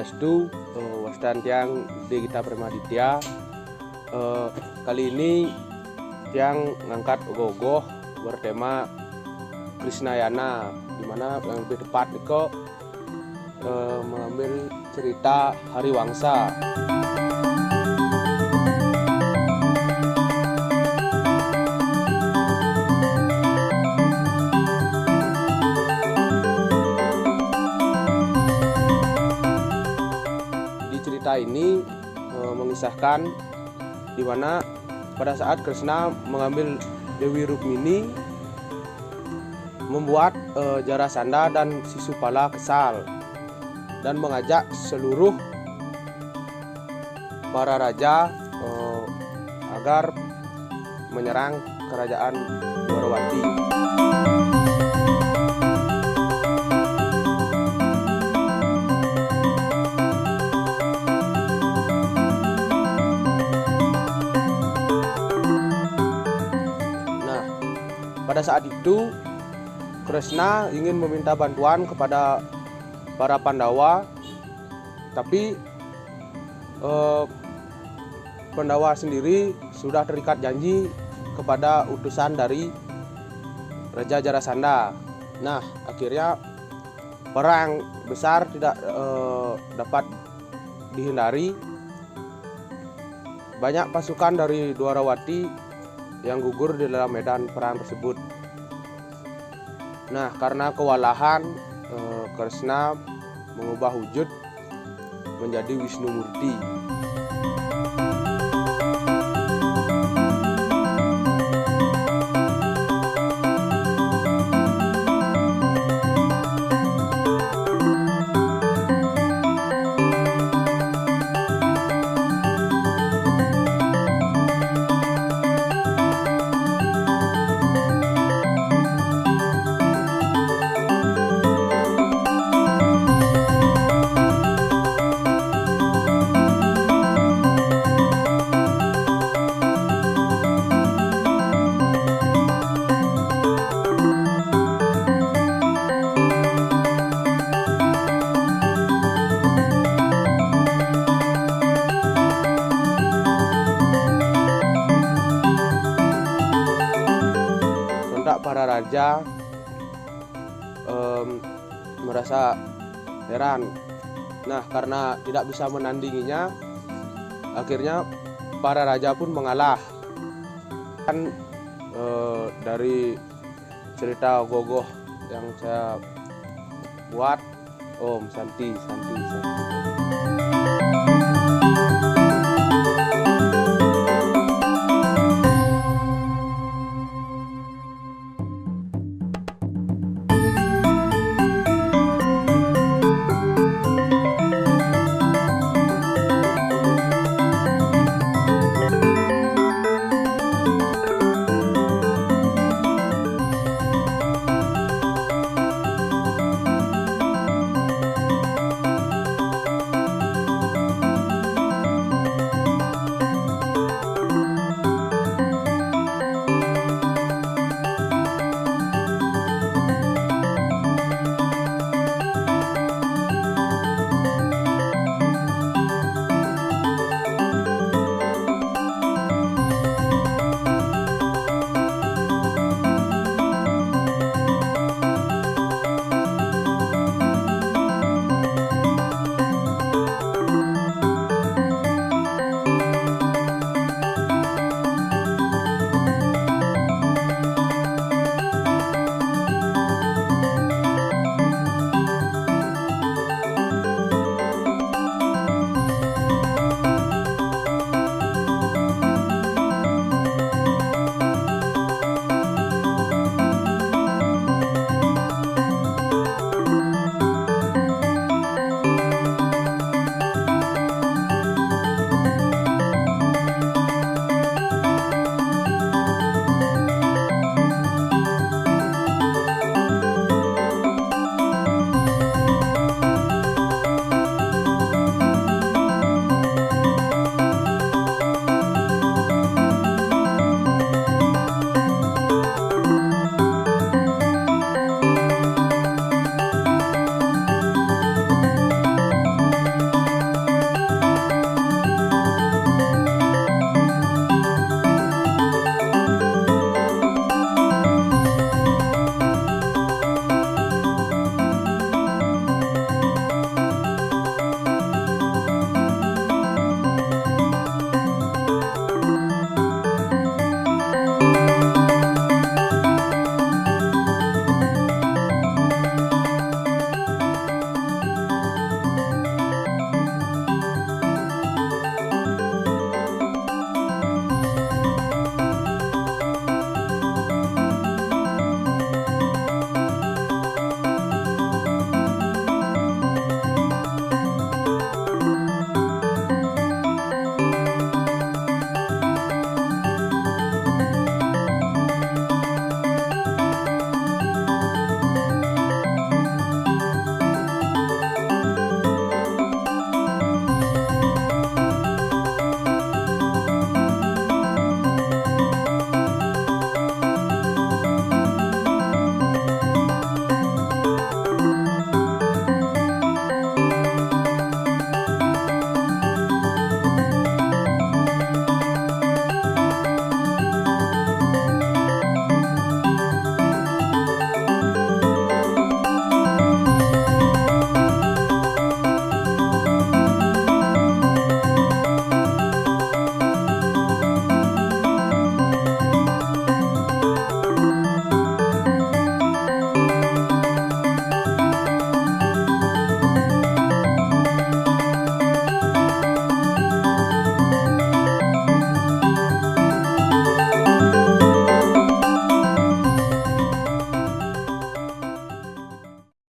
Swastiastu, Wastan Tiang di kita Pramaditya. Kali ini Tiang ngangkat ogoh-ogoh bertema Krishnayana, dimana yang lebih tepat itu mengambil cerita Hariwangsa. Cerita ini mengisahkan di mana pada saat Krishna mengambil Dewi Rukmini, membuat Jarasandha dan Sisupala kesal dan mengajak seluruh para raja agar menyerang kerajaan Dwarawati. Pada saat itu Krishna ingin meminta bantuan kepada para Pandawa, tapi Pandawa sendiri sudah terikat janji kepada utusan dari Raja Jarasandha. Nah, akhirnya perang besar tidak dapat dihindari. Banyak pasukan dari Dwarawati yang gugur di dalam medan perang tersebut. Nah, karena kewalahan, Krishna mengubah wujud menjadi Wisnumurti. Para raja merasa heran. Nah, karena tidak bisa menandinginya, akhirnya para raja pun mengalah. Kan dari cerita ogoh-ogoh yang saya buat, Om Santi.